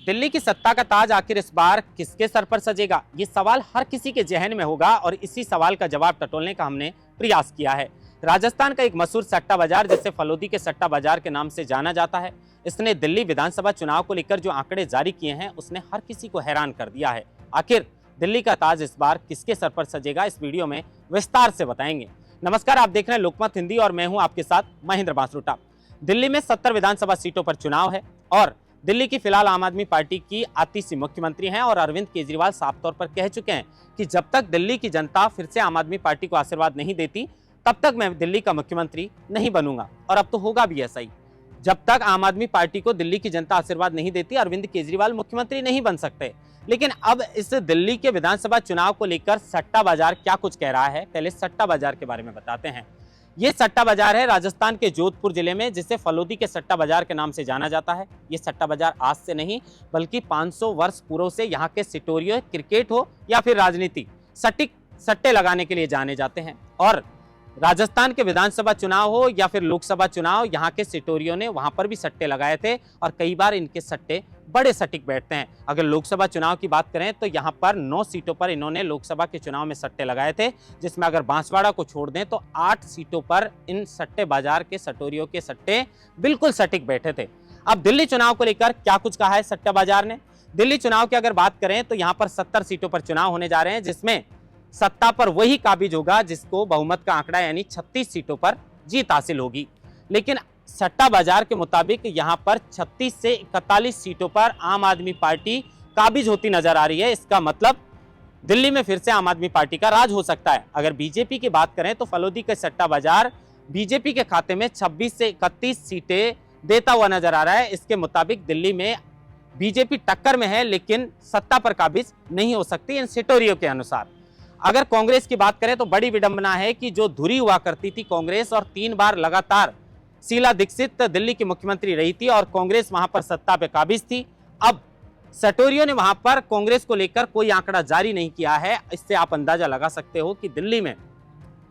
दिल्ली की सत्ता का ताज आखिर इस बार किसके सर पर सजेगा, ये सवाल हर किसी के जहन में होगा और इसी सवाल का जवाब टटोलने का हमने प्रयास किया है। राजस्थान का एक मशहूर सट्टा बाजार, जिसे फलोदी के सट्टा बाजार के नाम से जाना जाता है, इसने दिल्ली विधानसभा चुनाव को लेकर जो आंकड़े जारी किए हैं उसने हर किसी को हैरान कर दिया है। आखिर दिल्ली का ताज इस बार किसके सर पर सजेगा, इस वीडियो में विस्तार से बताएंगे। नमस्कार, आप देख रहे हैं लोकमत हिंदी और मैं हूं आपके साथ महेंद्र बांसरुटा। दिल्ली में 70 विधानसभा सीटों पर चुनाव है और दिल्ली की फिलहाल आम आदमी पार्टी की आतिशी मुख्यमंत्री हैं और अरविंद केजरीवाल साफ तौर पर कह चुके हैं कि जब तक दिल्ली की जनता फिर से आम आदमी पार्टी को आशीर्वाद नहीं देती तब तक मैं दिल्ली का मुख्यमंत्री नहीं बनूंगा। और अब तो होगा भी ऐसा ही। जब तक आम आदमी पार्टी को दिल्ली की जनता आशीर्वाद नहीं देती, अरविंद केजरीवाल मुख्यमंत्री नहीं बन सकते। लेकिन अब इस दिल्ली के विधानसभा चुनाव को लेकर सट्टा बाजार क्या कुछ कह रहा है, पहले सट्टा बाजार के बारे में बताते हैं। ये सट्टा बाजार है राजस्थान के जोधपुर जिले में, जिसे फलोदी के सट्टा बाजार के नाम से जाना जाता है। ये सट्टा बाजार आज से नहीं बल्कि 500 वर्ष पूर्व से यहाँ के सिटोरियों, क्रिकेट हो या फिर राजनीति, सटीक सट्टे लगाने के लिए जाने जाते हैं। और राजस्थान के विधानसभा चुनाव हो या फिर लोकसभा चुनाव, यहाँ के सिटोरियों ने वहां पर भी सट्टे लगाए थे और कई बार इनके सट्टे बड़े सटीक बैठते हैं। अगर लोकसभा चुनाव की बात करें तो यहाँ पर 9 सीटों पर इन्होंने लोकसभा के चुनाव में सट्टे लगाए थे, जिसमें अगर बांसवाड़ा को छोड़ दें तो 8 सीटों पर इन सट्टे बाजार के सटोरियों के सट्टे बिल्कुल सटीक बैठे थे। अब दिल्ली चुनाव को लेकर क्या कुछ कहा है सट्टा बाजार ने। दिल्ली चुनाव की अगर बात करें तो यहाँ पर 70 सीटों पर चुनाव होने जा रहे हैं, जिसमें सत्ता पर वही काबिज होगा जिसको बहुमत का आंकड़ा यानी 36 सीटों पर जीत हासिल होगी। लेकिन सट्टा बाजार के मुताबिक यहां पर 36 से 41 सीटों पर आम आदमी पार्टी काबिज होती नजर आ रही है। इसका मतलब दिल्ली में फिर से आम आदमी पार्टी का राज हो सकता है। अगर बीजेपी की बात करें तो फलोदी का सट्टा बाजार बीजेपी के खाते में 26 से 31 सीटें देता हुआ नजर आ रहा है। इसके मुताबिक दिल्ली में बीजेपी टक्कर में है लेकिन सत्ता पर काबिज नहीं हो सकती इन सिटोरियों के अनुसार। अगर कांग्रेस की बात करें तो बड़ी विडंबना है कि जो धुरी हुआ करती थी कांग्रेस और 3 बार लगातार शीला दीक्षित दिल्ली की मुख्यमंत्री रही थी और कांग्रेस वहां पर सत्ता पे काबिज थी, अब सटोरियों ने वहां पर कांग्रेस को लेकर कोई आंकड़ा जारी नहीं किया है। इससे आप अंदाजा लगा सकते हो कि दिल्ली में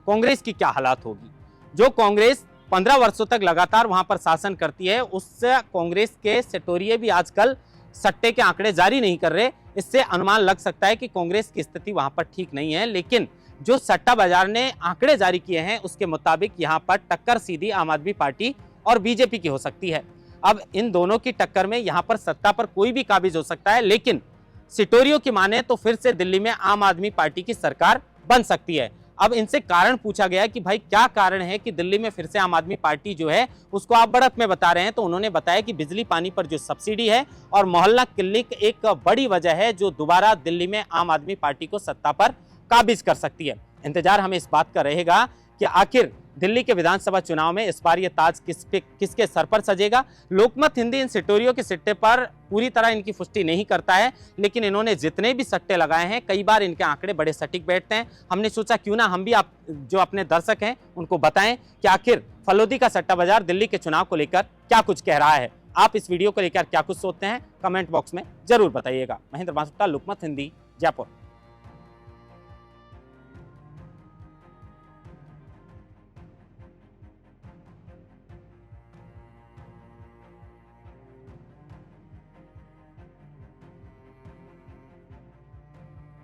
कांग्रेस की क्या हालात होगी। जो कांग्रेस 15 वर्षों तक लगातार वहां पर शासन करती है, उससे कांग्रेस के सटोरिये भी आजकल सट्टे के आंकड़े जारी नहीं कर रहे। इससे अनुमान लग सकता है कि कांग्रेस की स्थिति वहां पर ठीक नहीं है। लेकिन जो सट्टा बाजार ने आंकड़े जारी किए हैं उसके मुताबिक यहां पर टक्कर सीधी आम आदमी पार्टी और बीजेपी की हो सकती है। अब इन दोनों की टक्कर में यहां पर सत्ता पर कोई भी काबिज हो सकता है, लेकिन सिटोरियों की माने तो फिर से दिल्ली में आम आदमी पार्टी की सरकार बन सकती है। अब इनसे कारण पूछा गया कि भाई क्या कारण है कि दिल्ली में फिर से आम आदमी पार्टी जो है उसको आप बढ़त में बता रहे हैं, तो उन्होंने बताया कि बिजली पानी पर जो सब्सिडी है और मोहल्ला क्लिनिक एक बड़ी वजह है जो दोबारा दिल्ली में आम आदमी पार्टी को सत्ता पर काबिज कर सकती है। इंतजार हमें इस बात का रहेगा कि आखिर दिल्ली के विधानसभा चुनाव में इस बार ये ताज किसके सर पर सजेगा। लोकमत हिंदी इन सिटोरियों के सिट्टे पर पूरी तरह इनकी पुष्टि नहीं करता है, लेकिन इन्होंने जितने भी सट्टे लगाए हैं कई बार इनके आंकड़े बड़े सटीक बैठते हैं। हमने सोचा क्यों ना हम भी आप जो अपने दर्शक हैं उनको बताएं कि आखिर फलोदी का सट्टा बाजार दिल्ली के चुनाव को लेकर क्या कुछ कह रहा है। आप इस वीडियो को लेकर क्या कुछ सोचते हैं कमेंट बॉक्स में जरूर बताइएगा। महेंद्र बांसरुटा, लोकमत हिंदी, जयपुर।